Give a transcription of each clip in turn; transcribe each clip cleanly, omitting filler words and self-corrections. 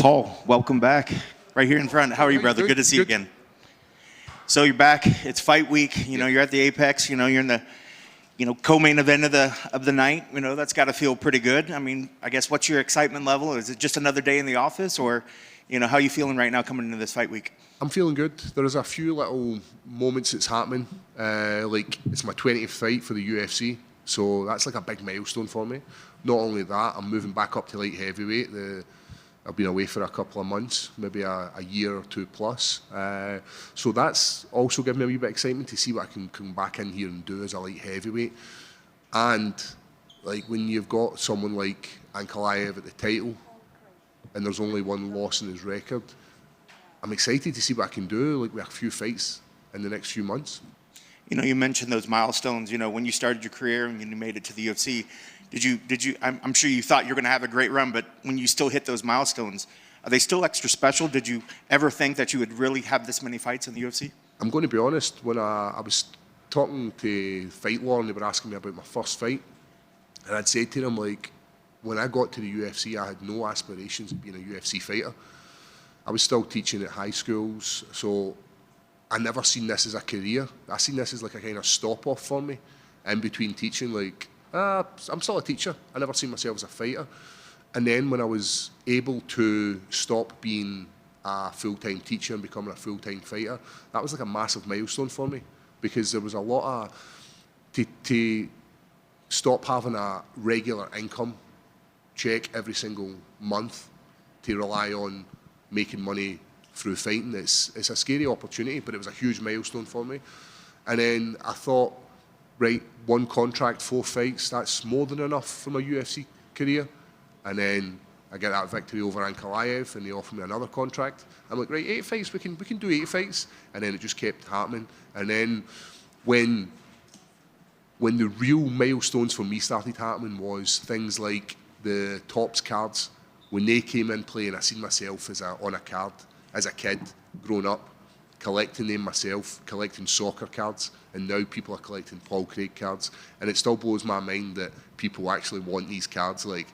Paul, welcome back. Right here in front. How are you, brother? Good to see you again. So you're back. It's fight week. You know, you're at the Apex. You know, you're in the, co-main event of the night. You know, that's got to feel pretty good. I mean, I guess what's your excitement level? Is it just another day in the office, or, how are you feeling right now coming into this fight week? I'm feeling good. There's a few little moments that's happening. Like it's my 20th fight for the UFC, so that's like a big milestone for me. Not only that, I'm moving back up to light heavyweight. I've been away for a couple of months, maybe a year or two plus. So that's also given me a wee bit of excitement to see what I can come back in here and do as a light heavyweight. And like when you've got someone like Ankalaev at the title and there's only one loss in his record, I'm excited to see what I can do, like with a few fights in the next few months. You mentioned those milestones. When you started your career and you made it to the UFC, did you? I'm sure you thought you were going to have a great run, but when you still hit those milestones, are they still extra special? Did you ever think that you would really have this many fights in the UFC? I'm going to be honest. When I was talking to Fight Law and they were asking me about my first fight, and I'd said to them, like, when I got to the UFC, I had no aspirations of being a UFC fighter. I was still teaching at high schools, so I never seen this as a career. I seen this as like a kind of stop-off for me in between teaching. Like, I'm still a teacher. I never seen myself as a fighter. And then when I was able to stop being a full-time teacher and becoming a full-time fighter, that was like a massive milestone for me, because there was a lot of, to stop having a regular income check every single month to rely on making money through fighting. It's a scary opportunity, but it was a huge milestone for me. And then I thought, right, one contract, 4 fights, that's more than enough for my UFC career. And then I get that victory over Ankalaev and they offer me another contract. I'm like, right, 8 fights, we can do 8 fights. And then it just kept happening. And then when the real milestones for me started happening was things like the Tops cards. When they came in playing, I seen myself on a card as a kid, growing up, collecting them myself, collecting soccer cards, and now people are collecting Paul Craig cards. And it still blows my mind that people actually want these cards. Like,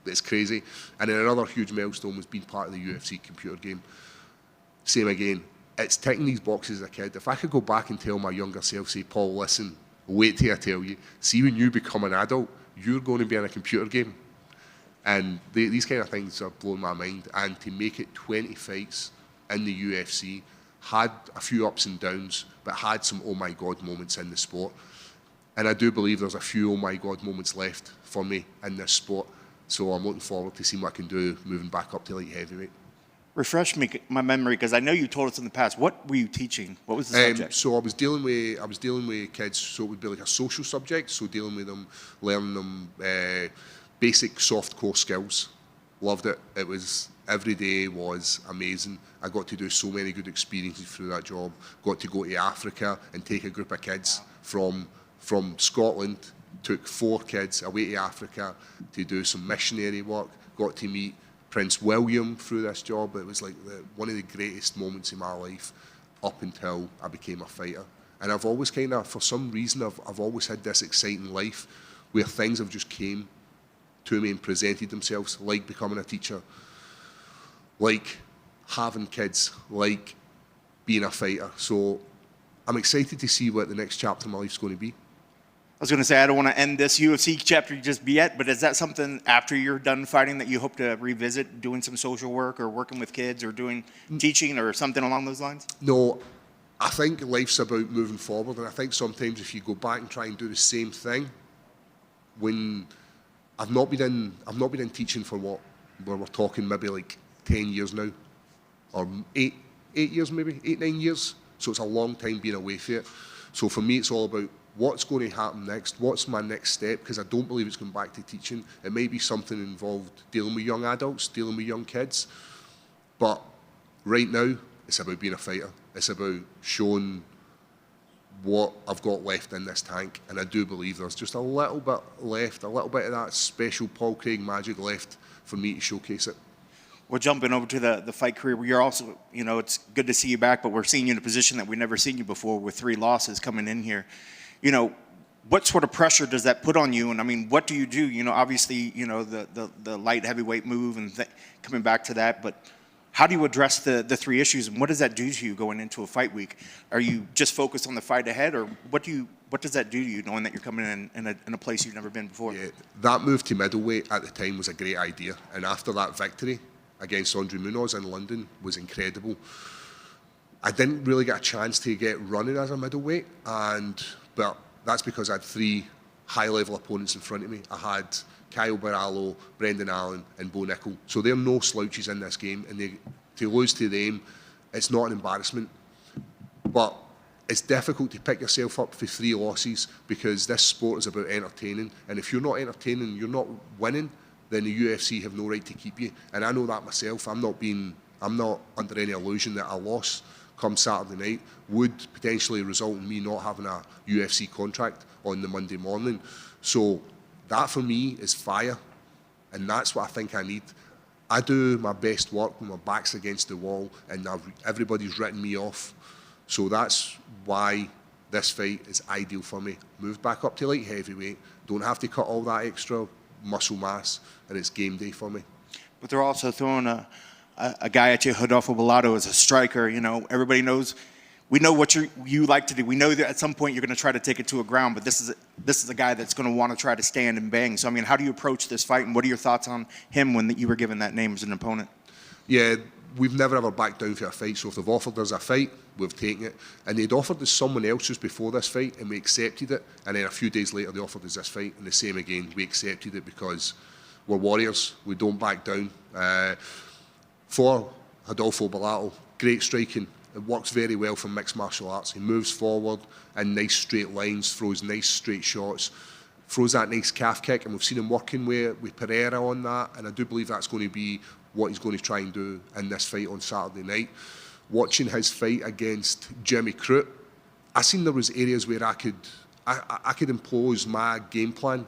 it's crazy. And then another huge milestone was being part of the UFC computer game. Same again. It's ticking these boxes as a kid. If I could go back and tell my younger self, say, Paul, listen, wait till I tell you, see when you become an adult, you're going to be in a computer game. And these kind of things are blowing my mind. And to make it 20 fights in the UFC, had a few ups and downs, but had some oh my God moments in the sport. And I do believe there's a few oh my God moments left for me in this sport. So I'm looking forward to seeing what I can do moving back up to light heavyweight. Refresh my memory, because I know you told us in the past. What were you teaching? What was the subject? So I was dealing with kids. So it would be like a social subject. So dealing with them, learning them basic soft core skills. Loved it. It was, every day was amazing. I got to do so many good experiences through that job. Got to go to Africa and take a group of kids from Scotland. Took 4 kids away to Africa to do some missionary work. Got to meet Prince William through this job. It was like one of the greatest moments in my life up until I became a fighter. And I've always kind of, for some reason, I've always had this exciting life where things have just came to me and presented themselves, like becoming a teacher, like having kids, like being a fighter. So I'm excited to see what the next chapter of my life is going to be. I was going to say, I don't want to end this UFC chapter just yet, but is that something after you're done fighting that you hope to revisit, doing some social work or working with kids or doing teaching or something along those lines? No, I think life's about moving forward, and I think sometimes if you go back and try and do the same thing, when I've not been in teaching for where we're talking maybe like 10 years now, or 8 years maybe, 8, 9 years. So it's a long time being away from it. So for me, it's all about what's going to happen next, what's my next step, because I don't believe it's going back to teaching. It may be something involved dealing with young adults, dealing with young kids, but right now, it's about being a fighter. It's about showing what I've got left in this tank, and I do believe there's just a little bit left, a little bit of that special Paul Craig magic left for me to showcase it. We're jumping over to the fight career. You're also, it's good to see you back, but we're seeing you in a position that we've never seen you before with 3 losses coming in here. what sort of pressure does that put on you? And I mean, what do? You know, obviously, you know, the light heavyweight move and coming back to that, but how do you address the three issues, and what does that do to you going into a fight week? Are you just focused on the fight ahead, or what does that do to you, knowing that you're coming in a place you've never been before? Yeah, that move to middleweight at the time was a great idea, and after that victory against Andre Munoz in London was incredible. I didn't really get a chance to get running as a middleweight, but that's because I had three high-level opponents in front of me. I had Kyle Barallo, Brendan Allen, and Bo Nickel. So they're no slouches in this game, and to lose to them, it's not an embarrassment. But it's difficult to pick yourself up for 3 losses because this sport is about entertaining, and if you're not entertaining, you're not winning, then the UFC have no right to keep you. And I know that myself. I'm not under any illusion that a loss come Saturday night would potentially result in me not having a UFC contract on the Monday morning. So that for me is fire, and that's what I think I need. I do my best work when my back's against the wall and everybody's written me off. So that's why this fight is ideal for me. Moved back up to light heavyweight, don't have to cut all that extra muscle mass, and it's game day for me. But they're also throwing a guy at you, Rodolfo Bellato, as a striker. You know, everybody knows. We know what you like to do. We know that at some point you're going to try to take it to a ground, but this is a guy that's going to want to try to stand and bang. So, I mean, how do you approach this fight, and what are your thoughts on him when you were given that name as an opponent? Yeah, we've never ever backed down for a fight, so if they've offered us a fight, we've taken it. And they'd offered us someone else just before this fight, and we accepted it. And then a few days later, they offered us this fight, and the same again, we accepted it because we're warriors. We don't back down. For Rodolfo Bellato, great striking. It works very well for mixed martial arts. He moves forward in nice straight lines, throws nice straight shots, throws that nice calf kick, and we've seen him working with Pereira on that, and I do believe that's going to be what he's going to try and do in this fight on Saturday night. Watching his fight against Jimmy Crute, I seen there was areas where I could impose my game plan.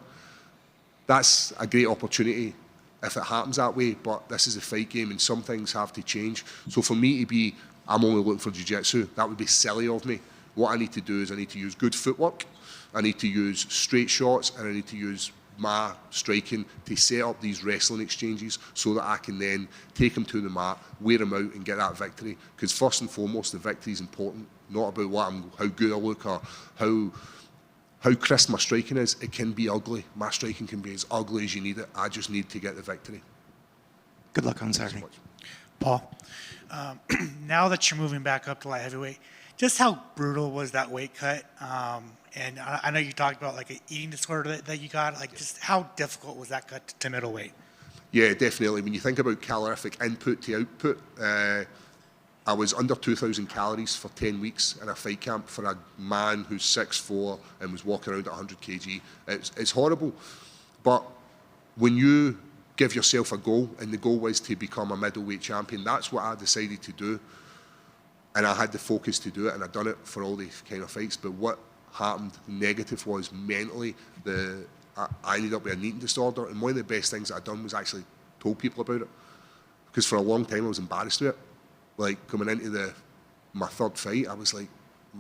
That's a great opportunity if it happens that way, but this is a fight game and some things have to change. So for me to be, I'm only looking for jiu-jitsu, that would be silly of me. What I need to do is I need to use good footwork, I need to use straight shots, and I need to use my striking to set up these wrestling exchanges so that I can then take him to the mat, wear him out and get that victory. Because first and foremost, the victory is important, not about how good I look or how crisp my striking is. It can be ugly. My striking can be as ugly as you need it. I just need to get the victory. Good luck on Saturday. Paul, now that you're moving back up to light heavyweight, just how brutal was that weight cut? And I know you talked about like an eating disorder that you got. Like, just how difficult was that cut to middleweight? Yeah, definitely. When you think about calorific input to output, I was under 2,000 calories for 10 weeks in a fight camp for a man who's 6'4" and was walking around at 100 kg. It's horrible. But when you give yourself a goal, and the goal was to become a middleweight champion, that's what I decided to do. And I had the focus to do it, and I'd done it for all these kind of fights. But what happened negative was mentally, I ended up with an eating disorder, and one of the best things that I'd done was actually told people about it. Because for a long time I was embarrassed with it. Like, coming into my third fight, I was like,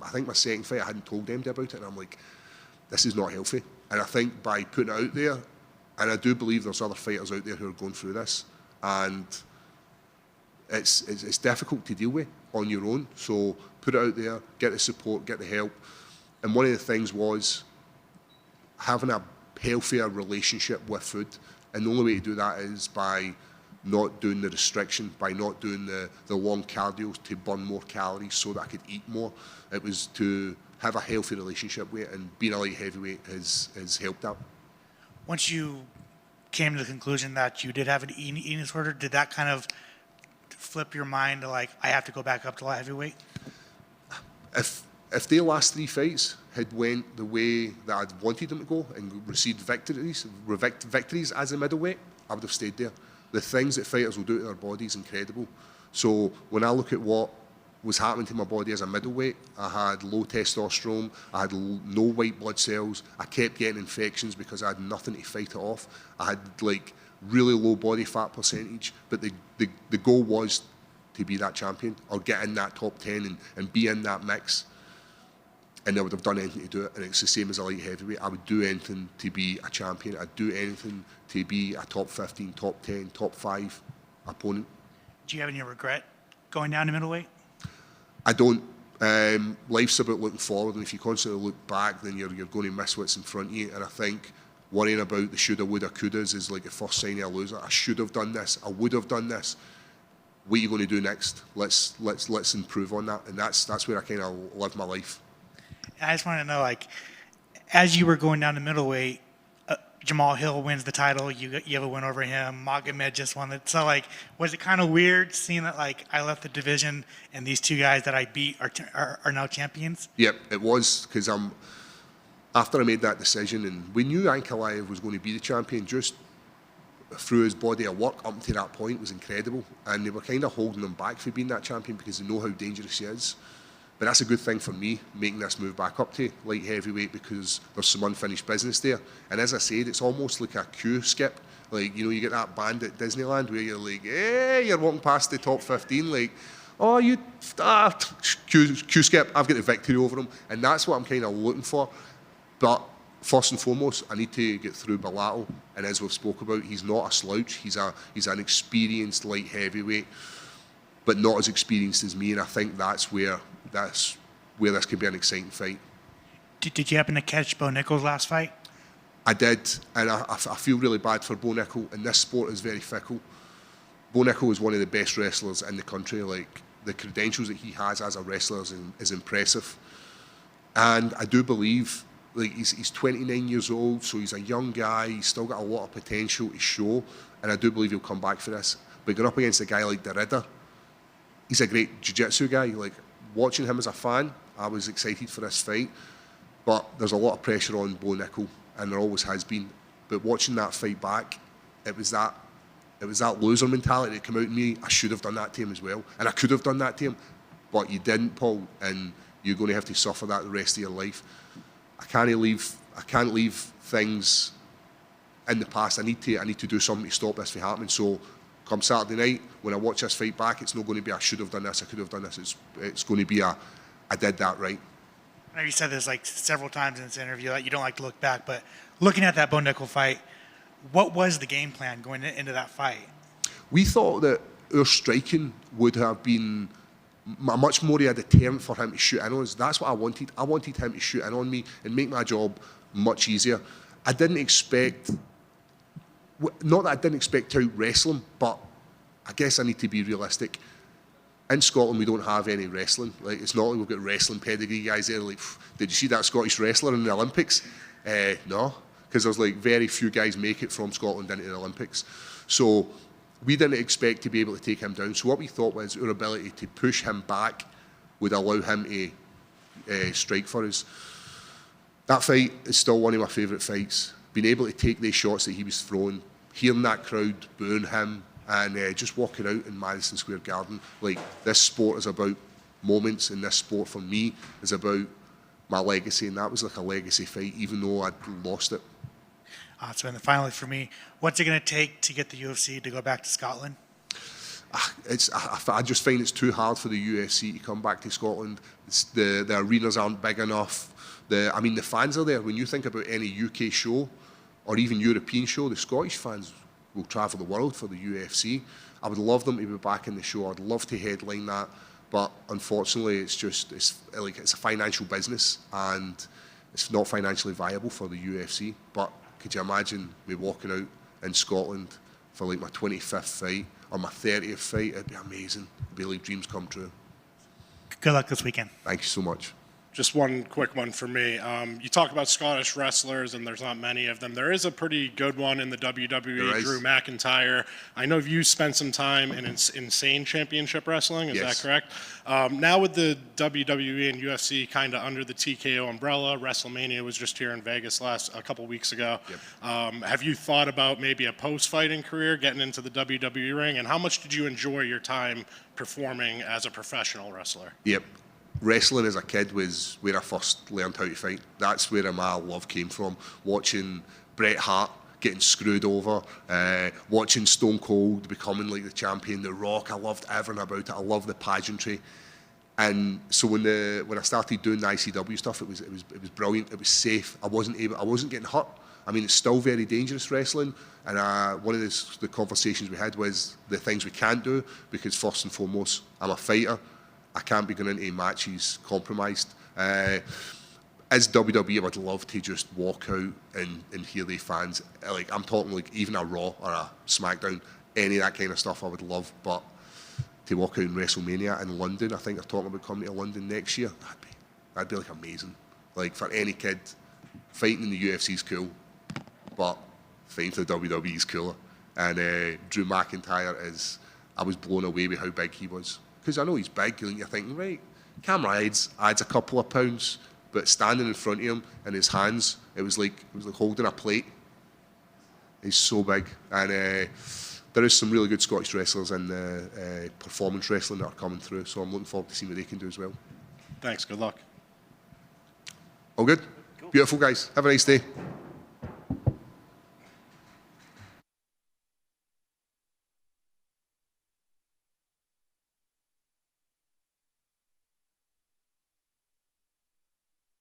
I think my second fight, I hadn't told anybody about it, and I'm like, this is not healthy. And I think by putting it out there, and I do believe there's other fighters out there who are going through this, and it's difficult to deal with on your own. So put it out there, get the support, get the help. And one of the things was having a healthier relationship with food. And the only way to do that is by not doing the restriction, by not doing the long cardio to burn more calories so that I could eat more. It was to have a healthy relationship with it, and being a light heavyweight has helped out. Once you came to the conclusion that you did have an eating disorder, did that kind of flip your mind to like, I have to go back up to light heavyweight? If their last 3 fights had went the way that I'd wanted them to go and received victories as a middleweight, I would have stayed there. The things that fighters will do to their body is incredible. So when I look at what was happening to my body as a middleweight, I had low testosterone, I had no white blood cells, I kept getting infections because I had nothing to fight it off. I had like really low body fat percentage, but the goal was to be that champion or get in that top 10 and be in that mix. and I would have done anything to do it. And it's the same as a light heavyweight. I would do anything to be a champion. I'd do anything to be a top 15, top 10, top 5 opponent. Do you have any regret going down to middleweight? I don't. Life's about looking forward, and if you constantly look back, then you're going to miss what's in front of you. And I think worrying about the shoulda, woulda, couldas is like the first sign of a loser. I should have done this. I would have done this. What are you going to do next? Let's improve on that. And that's where I kind of live my life. I just want to know, like, as you were going down to middleweight, Jamal Hill wins the title. You have a win over him. Magomed just won it. So, like, was it kind of weird seeing that, like, I left the division and these two guys that I beat are now champions? Yep, it was, because after I made that decision, and we knew Ankalaev was going to be the champion, just through his body of work up to that point was incredible. And they were kind of holding him back for being that champion because they know how dangerous he is. But that's a good thing for me, making this move back up to light heavyweight, because there's some unfinished business there. And as I said, it's almost like a queue skip. Like, you know, you get that band at Disneyland where you're like, hey, you're walking past the top 15, like, oh, queue skip, I've got the victory over him. And that's what I'm kind of looking for. But first and foremost, I need to get through Bellato. And as we've spoke about, he's not a slouch. He's an experienced light heavyweight, but not as experienced as me. And I think that's where this could be an exciting fight. Did you happen to catch Bo Nickal's last fight? I did, and I feel really bad for Bo Nickal, and this sport is very fickle. Bo Nickal is one of the best wrestlers in the country. Like, the credentials that he has as a wrestler is impressive. And I do believe, like, he's 29 years old, so he's a young guy. He's still got a lot of potential to show, and I do believe he'll come back for this. But going up against a guy like Derrida, he's a great jiu-jitsu guy. Like, watching him as a fan, I was excited for this fight. But there's a lot of pressure on Bo Nickal, and there always has been. But watching that fight back, it was that loser mentality that came out in me. I should have done that to him as well, and I could have done that to him, but you didn't, Paul, and you're going to have to suffer that the rest of your life. I can't leave things in the past. I need to do something to stop this from happening. So come Saturday night, when I watch this fight back, it's not going to be I should have done this, I could have done this. It's going to be I did that right. I know you said this like several times in this interview that you don't like to look back, but looking at that Bo Nickal fight, what was the game plan going into that fight? We thought that our striking would have been much more of a deterrent for him to shoot in on us. That's what I wanted. I wanted him to shoot in on me and make my job much easier. I didn't expect, not that I didn't expect to out-wrestle him, but I guess I need to be realistic. In Scotland, we don't have any wrestling. Like, it's not like we've got wrestling pedigree guys there. Like, did you see that Scottish wrestler in the Olympics? No, because there's like very few guys make it from Scotland into the Olympics. So we didn't expect to be able to take him down. So what we thought was our ability to push him back would allow him to strike for us. That fight is still one of my favourite fights. Being able to take these shots that he was throwing, hearing that crowd booing him, and just walking out in Madison Square Garden. Like, this sport is about moments, and this sport for me is about my legacy, and that was like a legacy fight, even though I'd lost it. So then finally for me, what's it going to take to get the UFC to go back to Scotland? I just find it's too hard for the UFC to come back to Scotland. The arenas aren't big enough. The fans are there. When you think about any UK show or even European show, the Scottish fans will travel the world for the UFC. I would love them to be back in the show. I'd love to headline that, but unfortunately, it's a financial business, and it's not financially viable for the UFC. But could you imagine me walking out in Scotland for like my 25th fight or my 30th fight? It'd be amazing. It'd be like dreams come true. Good luck this weekend. Thank you so much. Just one quick one for me. You talk about Scottish wrestlers, and there's not many of them. There is a pretty good one in the WWE, Drew McIntyre. I know you spent some time in Insane Championship Wrestling. Is Yes. that correct? Now with the WWE and UFC kind of under the TKO umbrella, WrestleMania was just here in Vegas a couple weeks ago. Yep. Have you thought about maybe a post-fighting career, getting into the WWE ring? And how much did you enjoy your time performing as a professional wrestler? Yep. Wrestling as a kid was where I first learned how to fight. That's where my love came from. Watching Bret Hart getting screwed over, watching Stone Cold becoming like the champion, The Rock. I loved everything about it. I loved the pageantry. And so when I started doing the ICW stuff, it was brilliant. It was safe. I wasn't getting hurt. I mean, it's still very dangerous wrestling. And one of the conversations we had was the things we can't do, because first and foremost, I'm a fighter. I can't be going into matches compromised. As WWE, I would love to just walk out and hear the fans. Like, I'm talking like even a Raw or a SmackDown, any of that kind of stuff I would love. But to walk out in WrestleMania in London, I think they're talking about coming to London next year. That'd be like amazing. Like, for any kid, fighting in the UFC is cool, but fighting for the WWE is cooler. And Drew McIntyre I was blown away with how big he was. Because I know he's big, and you're thinking, right, camera adds a couple of pounds, but standing in front of him in his hands, it was like holding a plate. He's so big. And there is some really good Scottish wrestlers in performance wrestling that are coming through, so I'm looking forward to seeing what they can do as well. Thanks. Good luck. All good? Cool. Beautiful, guys. Have a nice day.